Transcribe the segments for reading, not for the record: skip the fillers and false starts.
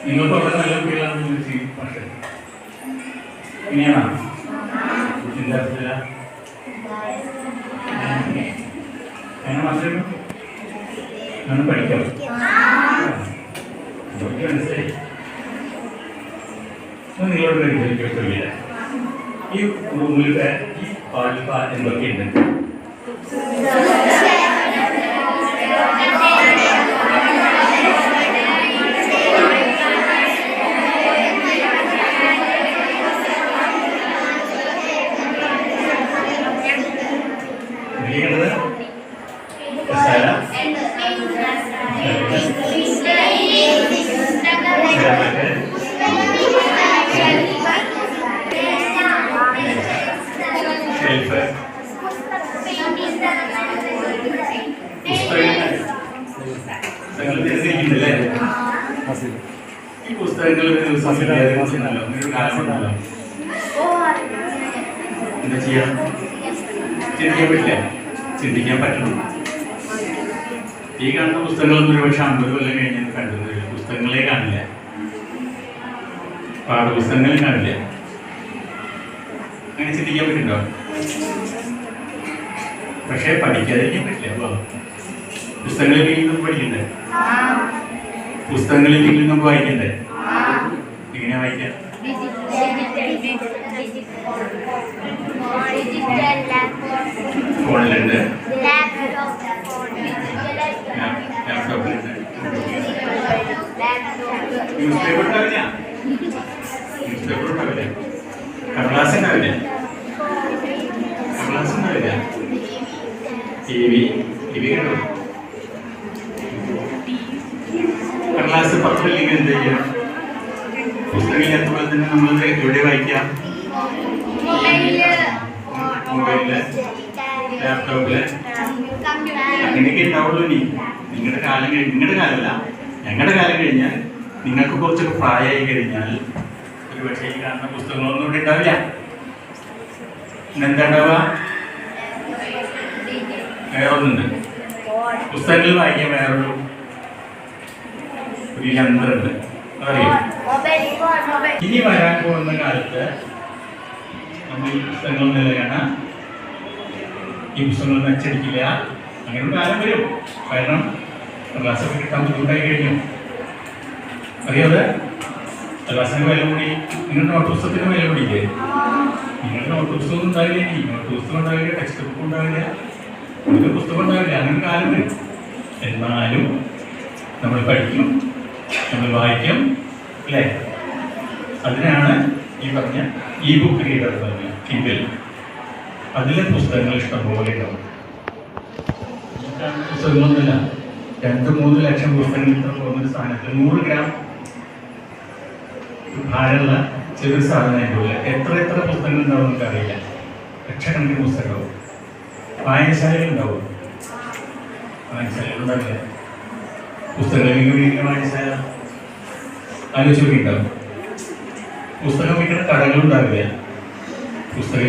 നിങ്ങൾക്ക് വളരെ നല്ല കുട്ടികളാണെന്ന് ചോദിച്ചു. പക്ഷേ ഇങ്ങനെയാണോ? എന്താ അങ്ങനെ മാത്രമേ നമ്മൾ പഠിക്കാം. മനസ്സിലായി. നിങ്ങളോട് ചോദിക്കില്ല, ഈ റൂമിലൂടെ ഈ പാലിപ്പ എന്തൊക്കെയുണ്ട്? ഈ പുസ്തകങ്ങൾ എന്താ ചെയ്യാ? ചിന്തിക്കാൻ പറ്റില്ല. ചിന്തിക്കാൻ പറ്റണം. ഈ കാണുന്ന പുസ്തകങ്ങളൊന്നും ഒരുപക്ഷെ 50 കൊല്ലം കഴിഞ്ഞാൽ കണ്ടുവരില്ല. പുസ്തകങ്ങളെ കാണില്ല, പാഠപുസ്തകങ്ങളെ കാണില്ല. അങ്ങനെ ചിന്തിക്കാൻ പറ്റുന്നുണ്ടോ? പക്ഷെ പഠിക്കാതിരിക്കാൻ പറ്റില്ല. അപ്പോൾ പുസ്തകങ്ങളിലെങ്കിലും നമുക്ക് പഠിക്കണ്ടേ? പുസ്തകങ്ങളിലെങ്കിലും നമുക്ക് വായിക്കണ്ടേ? എങ്ങനെയാ വായിക്കാം? ഫോണിലുണ്ട്, ലാപ്ടോപ്പിലുണ്ട്. ന്യൂസ് പേപ്പർ ഉണ്ടാവില്ല, ന്യൂസ് പേപ്പർ ഉണ്ടാവില്ല, കടലാസ് ഉണ്ടാവില്ല, കടലാസ് ഉണ്ടാവില്ല. ടി വി കണ്ടോ? കടലാസ് പത്രമില്ലെങ്കിൽ എന്ത് ചെയ്യാം? പുസ്തകമില്ലാത്തപ്പോൾ തന്നെ നമ്മൾ എവിടെ വായിക്കാം? മൊബൈലില്, ലാപ്ടോപ്പില്. അങ്ങനെയൊക്കെ ഉണ്ടാവുള്ളൂ. നിങ്ങളുടെ കാലം നിങ്ങളുടെ കാലമല്ല, ഞങ്ങളുടെ കാലം കഴിഞ്ഞാൽ, നിങ്ങൾക്ക് കുറച്ചൊക്കെ പ്രായമായി കഴിഞ്ഞാൽ ഒരു പക്ഷേ ഈ കാണുന്ന പുസ്തകങ്ങളൊന്നും ഇവിടെ ഉണ്ടാവില്ല. ഇന്നെന്താ ഉണ്ടാവുക? വേറൊന്നുണ്ട്. പുസ്തകങ്ങൾ വായിക്കാൻ വേറൊരു യന്ത്രമുണ്ട്, അതറിയാം. ഇനി വരാൻ പോകുന്ന കാലത്ത് നമ്മൾ ഈ പുസ്തകങ്ങളൊന്നും നിലയാണ്, ഈ പുസ്തകങ്ങളൊന്നും അച്ചടിക്കില്ല. അങ്ങനെ ഒരു കാലം വരും. കാരണം ക്ലാസ്സൊക്കെ കിട്ടാൻ ബുദ്ധിമുട്ടായി കഴിഞ്ഞു. അറിയാതെ ക്ലാസ്സിന് വില കൂടി. നിങ്ങളുടെ നോട്ട് പുസ്തകത്തിന് വില കൂടിയില്ലേ? നിങ്ങളുടെ നോട്ട് പുസ്തകം ഉണ്ടാവില്ല, ഇനി നോട്ട് പുസ്തകം ഉണ്ടാവില്ല, ടെക്സ്റ്റ് ബുക്ക് ഉണ്ടാവില്ല, ഒരു പുസ്തകം ഉണ്ടാവില്ല. അങ്ങനെ കാലം വരും. എന്നാലും നമ്മൾ പഠിക്കും, നമ്മൾ വായിക്കും, അല്ലേ? അതിനാണ് ഈ പറഞ്ഞ ഇ ബുക്ക് റീഡർ പറഞ്ഞ കിൻഡിൽ. അതിലെ പുസ്തകങ്ങൾ ഇഷ്ടംപോലെ ഉണ്ടാവും. പുസ്തകങ്ങളൊന്നുമില്ല, 2-3 ലക്ഷം പുസ്തകങ്ങൾ പോകുന്നൊരു സ്ഥാനത്ത് 100 ഗ്രാം ഭാരമുള്ള ചെറിയ സാധനമായിട്ടുള്ള എത്ര പുസ്തകങ്ങൾ ഉണ്ടാവും നമുക്കറിയില്ല. ലക്ഷക്കണക്കിന് പുസ്തകവും വായനശാലകൾ ഉണ്ടാവും. വായനശാലകൾ ഉണ്ടാവില്ല. പുസ്തകങ്ങൾ വായനശാല ആലോചിച്ച് നോക്കിയിട്ടുണ്ടാവും. പുസ്തകം വിൽക്കുന്ന കടകളുണ്ടാവില്ല. പുസ്തകം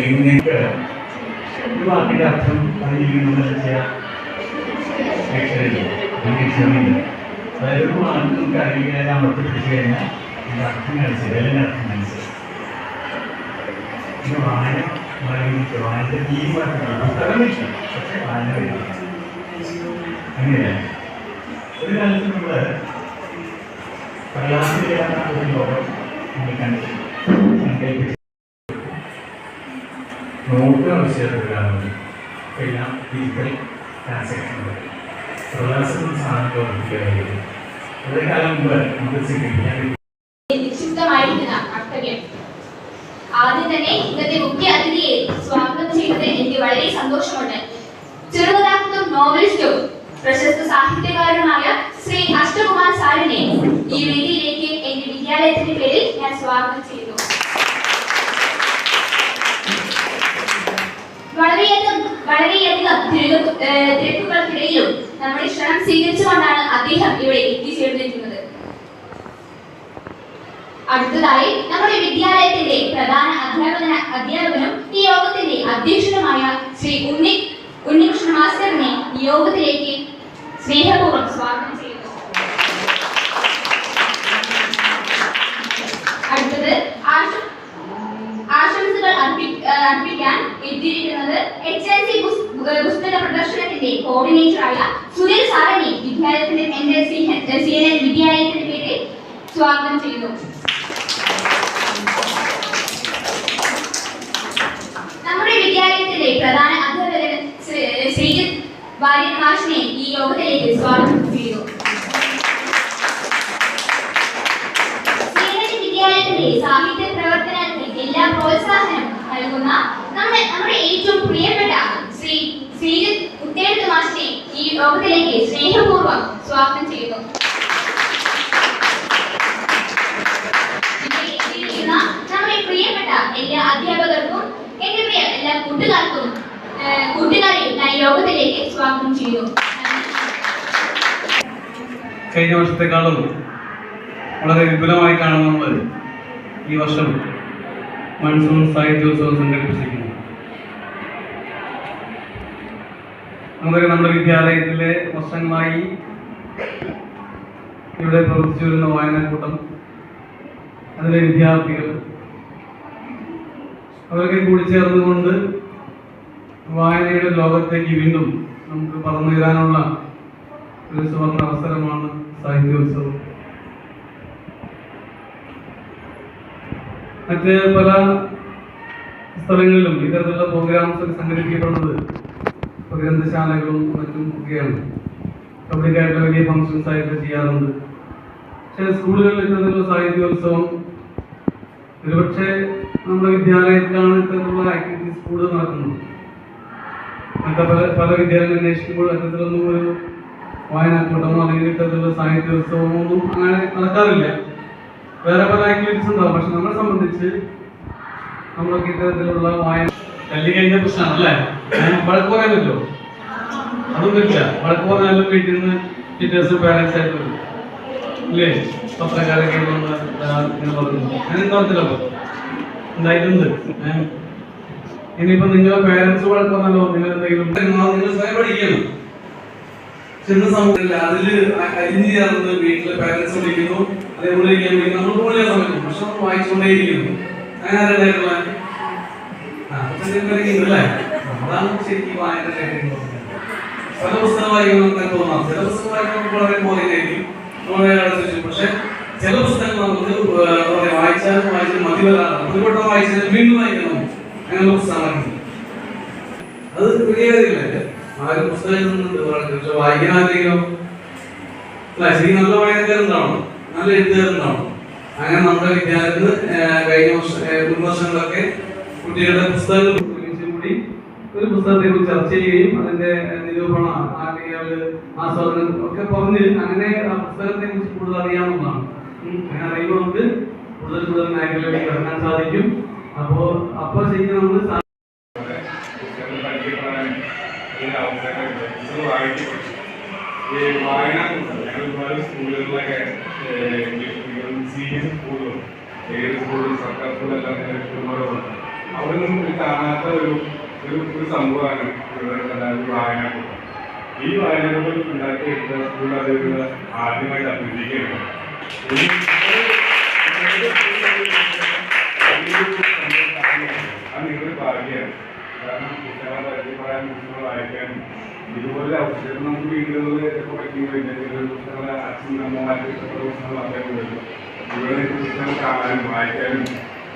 ഒരു വാക്കിന്റെ അർത്ഥം അതായത് ഒരു വാക്ക് നമുക്ക് അറിയിക്കാൻ അമർത്തി പിടിച്ചു കഴിഞ്ഞാൽ അതിന്റെ അർത്ഥം മനസ്സിലായി, അല്ലെങ്കിൽ അർത്ഥം മനസ്സിലായി. പിന്നെ വായനത്തെ തീരുമാനിക്കണം. പുസ്തകം ഇഷ്ടം, പക്ഷെ വായന വരില്ല. അങ്ങനെയല്ല. ഒരു കാലത്ത് നമ്മള് കടലാസിലേക്കാണ് ഒരു ലോകം നമ്മൾ സങ്കല്പിച്ചു. നോട്ട് ആവശ്യപ്പെടാറുണ്ട്. എല്ലാം ഡിജിറ്റൽ ട്രാൻസാക്ഷൻ പ്രവാസം സാധനങ്ങൾ ഉപയോഗിക്കുന്നത്. ഒരു കാലം മുമ്പ് നമുക്ക് ആദ്യം തന്നെ ഇന്നത്തെ മുഖ്യ അതിഥിയെ സ്വാഗതം ചെയ്തത് എനിക്ക് വളരെ സന്തോഷമുണ്ട്. ചെറുകഥാകൃത്തും നോവലിസ്റ്റും പ്രശസ്ത സാഹിത്യകാരനുമായ ശ്രീ അഷ്ടകുമാർ സാറിനെ ഈ വേദിയിലേക്ക് എന്റെ വിദ്യാലയത്തിന്റെ പേരിൽ ഞാൻ സ്വാഗതം ചെയ്യുന്നു. വളരെയധികം തിരക്കുകൾക്കിടയിലും നമ്മുടെ ക്ഷണം സ്വീകരിച്ചുകൊണ്ടാണ് അദ്ദേഹം ഇവിടെ എത്തിച്ചേർന്നിരിക്കുന്നത്. അടുത്തതായി നമ്മുടെ വിദ്യാലയത്തിന്റെ പ്രധാന അധ്യാപകനും ഈ യോഗത്തിന്റെ അധ്യക്ഷനുമായ ശ്രീ ഉണ്ണികൃഷ്ണ മാസ്റ്ററിനെ ഈ യോഗത്തിലേക്ക് സ്നേഹപൂർവ്വം സ്വാഗതം ചെയ്യുന്നു. അടുത്തത് ആശംസകൾ അർപ്പിക്കാൻ എത്തിയിരിക്കുന്നത് HNC പുസ്തക പ്രദർശനത്തിന്റെ കോർഡിനേറ്ററായ സുനിൽ സാറിനെ വിദ്യാലയത്തിന്റെ എന്റെ CNN വിദ്യാലയത്തിന്റെ പേരിൽ സ്വാഗതം ചെയ്യുന്നു. നമ്മുടെ വിദ്യാലയത്തിലെ പ്രധാന അധ്യാപകൻ ശ്രീജിത്ത് വാര്യർ മാഷിനെ ഈ യോഗത്തിലേക്ക് സ്വാഗതം ചെയ്യുന്നു. വിദ്യാലയത്തിലെ സാഹിത്യ പ്രവർത്തനത്തിന് എല്ലാ പ്രോത്സാഹനം നൽകുന്ന നമ്മുടെ ഏറ്റവും പ്രിയപ്പെട്ട ശ്രീജിത്ത് ഉത്തേടത്ത് മാഷിനെ ഈ യോഗത്തിലേക്ക് സ്നേഹപൂർവ്വം സ്വാഗതം ചെയ്യുന്നു. നമ്മുടെ പ്രിയപ്പെട്ട എല്ലാ അധ്യാപകർക്കും എന്റെ പ്രിയ എല്ലാ കൂട്ടുകാരെയും ഞാൻ യോഗത്തിലേക്ക് സ്വാഗതം ചെയ്യുന്നു. കഴിഞ്ഞ വർഷത്തെക്കാളും വളരെ വിപുലമായി കാണുന്നത് ഈ വർഷം മൺസൂൺ സാഹിത്യോത്സവം സംഘടിപ്പിച്ചിരിക്കുന്നു. നമുക്ക് നമ്മുടെ വിദ്യാലയത്തിലെ വർഷങ്ങളായി ഇവിടെ പ്രവർത്തിച്ചു വരുന്ന വായനാക്കൂട്ടം, അതിലെ വിദ്യാർത്ഥികൾ, അവരൊക്കെ കൂടിച്ചേർന്നുകൊണ്ട് വായനയുടെ ലോകത്തേക്ക് വീണ്ടും നമുക്ക് പറന്നു വരാനുള്ള ഒരു സുവർണ്ണ അവസരമാണ് സാഹിത്യോത്സവം. മറ്റ് പല സ്ഥലങ്ങളിലും ഇത്തരത്തിലുള്ള പ്രോഗ്രാംസ് സംഘടിപ്പിക്കപ്പെടുന്നത് ഗ്രന്ഥശാലകളും മറ്റും ഒക്കെയാണ്. പബ്ലിക്കായിട്ടുള്ള വലിയ ഫംഗ്ഷൻസ് ആയിട്ട് ചെയ്യാറുണ്ട്. പക്ഷേ സ്കൂളുകളിൽ ഇത്തരത്തിലുള്ള സാഹിത്യോത്സവം ഒരുപക്ഷെ നമ്മുടെ വിദ്യാലയത്തിലാണ് ഇത്തരത്തിലുള്ള ആക്ടിവിറ്റീസ് കൂടുതൽ നടക്കുന്നത്. മറ്റേ പല വിദ്യാലയങ്ങൾ അന്വേഷിക്കുമ്പോൾ അത്തരത്തിലൊന്നും ഒരു വായനാക്കൂട്ടമോ അല്ലെങ്കിൽ ഇത്തരത്തിലുള്ള സാഹിത്യോത്സവമോ ഒന്നും അങ്ങനെ നടക്കാറില്ല. വേറെ പല ആക്ടിവിറ്റീസ് ഉണ്ടാവും. പക്ഷെ നമ്മളെ സംബന്ധിച്ച് നമ്മളൊക്കെ ഇത്തരത്തിലുള്ള വായന തല്ലി കഴിഞ്ഞ പ്രശ്നമാണ് അല്ലേ? വഴക്ക് പറയാൻ പറ്റുമോ? അതും പറ്റില്ല. വഴക്ക് പറഞ്ഞാലും വീട്ടിൽ നിന്ന് ടീച്ചേഴ്സ് പാരൻസ് ആയിട്ട് വരും അല്ലേ? പത്രക്കാരൊക്കെ ഇങ്ങനെ പറഞ്ഞു. അങ്ങനെ എന്താ ഉണ്ടായിട്ടുണ്ട്. ഇനിയിപ്പോ നിങ്ങളെ പാരൻസ് വഴക്ക് പറഞ്ഞാലോ നിങ്ങൾ എന്തെങ്കിലും നിങ്ങൾ സ്വയം പഠിക്കണം. ചെന്ന സമയത്തില്ല അതില് അരിഞ്ഞു ചേർന്ന് വീട്ടിലെ പാരൻസ് വിളിക്കുന്നു, അതേപോലെ നമ്മൾ പോലെ സമയത്ത് പക്ഷെ നമ്മൾ വായിച്ചുകൊണ്ടേയിരിക്കുന്നു. അങ്ങനെ ആരുണ്ടായിട്ടുള്ള അല്ലേ? അതാണ് ശരിക്കും വായന. പല പുസ്തകം വായിക്കണം തോന്നാം. ചില പുസ്തകം വായിക്കുമ്പോൾ വളരെ ബോറിംഗായിരിക്കും, വളരെ അടച്ചു. പക്ഷെ ചില പുസ്തകങ്ങൾ നമുക്ക് വായിച്ചാലും മതി വരാറുണ്ട്. ഒരു വട്ടം വായിച്ചാലും വീണ്ടും വായിക്കണം. അങ്ങനെ പുസ്തകമാക്കി അത് വലിയ കാര്യമില്ല. ആരും പുസ്തകം എഴുതുന്നുണ്ട്, പക്ഷെ വായിക്കാൻ ആരെങ്കിലും ശരി നല്ല വായനക്കാരുണ്ടാവണം, നല്ല എഴുത്തുകാരുണ്ടാവണം. അങ്ങനെ നമ്മുടെ വിദ്യാലയത്തിൽ കഴിഞ്ഞ മുൻവർഷങ്ങളൊക്കെ കുട്ടികളുടെ പുസ്തകങ്ങൾ കൂടി ഒരു പുസ്തകത്തെ കുറിച്ച് ചർച്ച ചെയ്യുകയും അതിന്റെ നിരൂപണം ആസ്വാദനം ഒക്കെ പറഞ്ഞ് അങ്ങനെ ആ പുസ്തകത്തെ കുറിച്ച് കൂടുതൽ അറിയാവുന്നതാണ്. അങ്ങനെ അറിയുമ്പോൾ നമുക്ക് കൂടുതൽ മേഖലകളിലേക്ക് ഇറങ്ങാൻ സാധിക്കും. അപ്പോൾ ശരിക്കും നമ്മൾ വായന ഒരുപാട് സ്കൂളുകളിലൊക്കെ സീരിയസ് സ്കൂളുകളും ഏത് സ്കൂളും സർക്കാർ സ്കൂളെല്ലാം ഒരുപാടുണ്ട്. അവിടെ നിന്നും കാണാത്ത ഒരു സംഭവമാണ് വായനാക്കൂട്ടം. ഈ വായനാക്കൂട്ടം ഉണ്ടാക്കിയെടുത്ത സ്കൂൾ അത് ആദ്യമായിട്ട് അഭിനയിക്കുകയാണ്. അത് നിങ്ങളുടെ ഭാഗ്യമാണ്. കാരണം പുസ്തകം പരിചയപ്പെടാൻ പുസ്തകം വായിക്കാനും ഇതുപോലെ അവസരം നമുക്ക് വീടുകളിൽ പുസ്തകങ്ങളെ അച്ഛനും അമ്മമാർക്ക് പുസ്തകം വായിക്കാൻ പറ്റും. ഇവിടെ പുസ്തകം കാണാനും വായിക്കാനും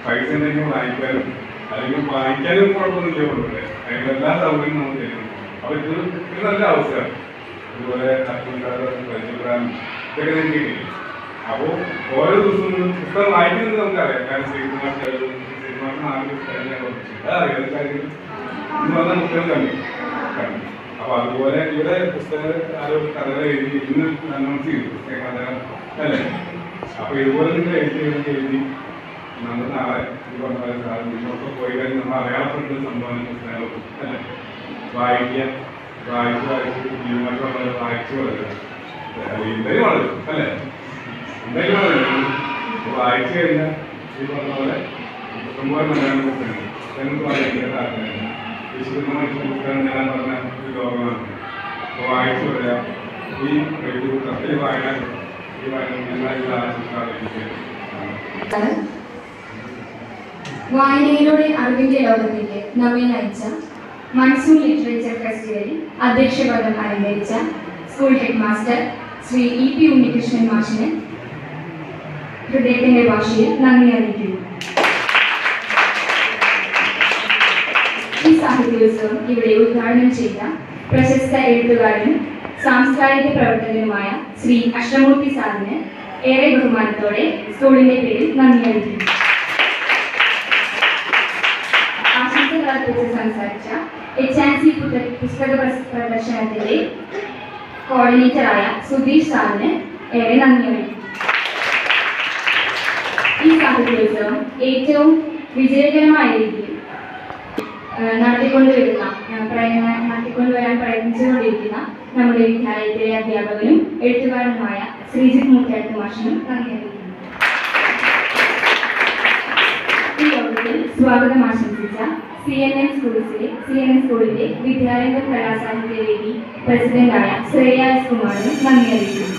പൈസ ഉണ്ടെങ്കിൽ വായിക്കാനും അല്ലെങ്കിൽ വായിക്കാനും കുഴപ്പമൊന്നുമില്ല കൊണ്ടുവരെ അതിനെല്ലാ സൗകര്യവും നമുക്ക് തരുന്നു. അപ്പോൾ ഇത് നല്ല അവസരമാണ്. ഇതുപോലെ അച്ഛൻകാരെ പരിചയപ്പെടാനും ഇതൊക്കെ നിങ്ങൾക്ക് കിട്ടി. അപ്പോൾ ഓരോ ദിവസവും പുസ്തകം വായിക്കുന്നത് നമുക്കറിയാം. കാരണം ശ്രീകുമാർ 4 ദിവസം അറിയാം കാര്യം ഇന്ന് വന്ന പുസ്തകം കണ്ടു. അപ്പൊ അതുപോലെ ഇവിടെ പുസ്തക കഥകൾ എഴുതി ഇന്ന് അനൗൺസ് ചെയ്തു പുസ്തകം അല്ലേ? അപ്പൊ ഇതുപോലെ നിങ്ങൾ എഴുതി നമ്മൾ നാളെ മുന്നോട്ട് പോയി കഴിഞ്ഞാൽ നമ്മൾ അറിയാത്ത സംഭവം പുസ്തകങ്ങൾ അല്ലേ? വായിക്കുക, വായിച്ച് ജീവിതമായിട്ട് വായിച്ചു വളരുക. എന്തായാലും വളരും അല്ലേ? എന്തായാലും വളരും. വായിച്ചു കഴിഞ്ഞാൽ ഈ പറഞ്ഞ പോലെ ഇഷ്ടംപോലെ മലയാളം പുസ്തകങ്ങൾ ഞങ്ങൾക്ക് വായിക്കാൻ താല്പര്യമില്ല. വിശുദ്ധമായ പുസ്തകം ഞാൻ പറഞ്ഞ ഒരു ലോകമാണ്. അപ്പോൾ വായിച്ചു വരിക. ഈ വായന ഈ വായന എല്ലാ ആശംസ വായനയിലൂടെ അറിവിന്റെ ലോകത്തേക്ക് നമ്മെ നയിച്ച മൺസൂൺ ലിറ്ററേച്ചർ ഫെസ്റ്റിവലിൽ അധ്യക്ഷപദം അലങ്കരിച്ച school head master Shri EP Unnikrishnan മാഷിന് ഹൃദയത്തിന്റെ ഭാഷയിൽ നന്ദി അറിയിക്കുന്നു. ഈ സാഹിത്യോത്സവം ഇവിടെ ഉദ്ഘാടനം ചെയ്ത പ്രശസ്ത എഴുത്തുകാരനും സാംസ്കാരിക പ്രവർത്തകനുമായ ശ്രീ അഷ്ടമൂർത്തി സാറിന് ഏറെ ബഹുമാനത്തോടെ സ്കൂളിന്റെ പേരിൽ നന്ദി അറിയിക്കുന്നു. ആശംസകൾ അർപ്പിച്ച് സംസാരിച്ച HNC പുസ്തക പ്രദർശനത്തിന്റെ കോർഡിനേറ്ററായ സുധീഷ് സാറിന് ഏറെ നന്ദി അറിയിക്കുന്നു. ഈ സാഹിത്യോത്സവം ഏറ്റവും വിജയകരമായ രീതിയിൽ നടത്തിക്കൊണ്ടുവരാൻ പ്രയത്നിച്ചുകൊണ്ടിരിക്കുന്ന നമ്മുടെ വിദ്യാലയത്തിലെ അധ്യാപകനും എഴുത്തുകാരനുമായ ശ്രീജിത്ത് മുഖ്യാട്ട് മാഷിനും നന്ദി അറിയിക്കുന്നു. ഈ യോഗത്തിൽ സ്വാഗതം ആശംസിച്ച CNN സ്കൂളിലെ വിദ്യാരംഗം കലാസാഹിത്യ വേദി പ്രസിഡന്റായ ശ്രേയ S. കുമാറിനും നന്ദി അറിയിക്കുന്നു.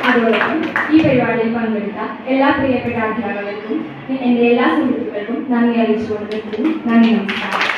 അതോടൊപ്പം ഈ പരിപാടിയിൽ പങ്കെടുത്ത എല്ലാ പ്രിയപ്പെട്ട അധ്യാപകർക്കും എൻ്റെ എല്ലാ സുഹൃത്തുക്കൾക്കും നന്ദി അറിയിച്ചുകൊണ്ട് നന്ദി, നമസ്കാരം.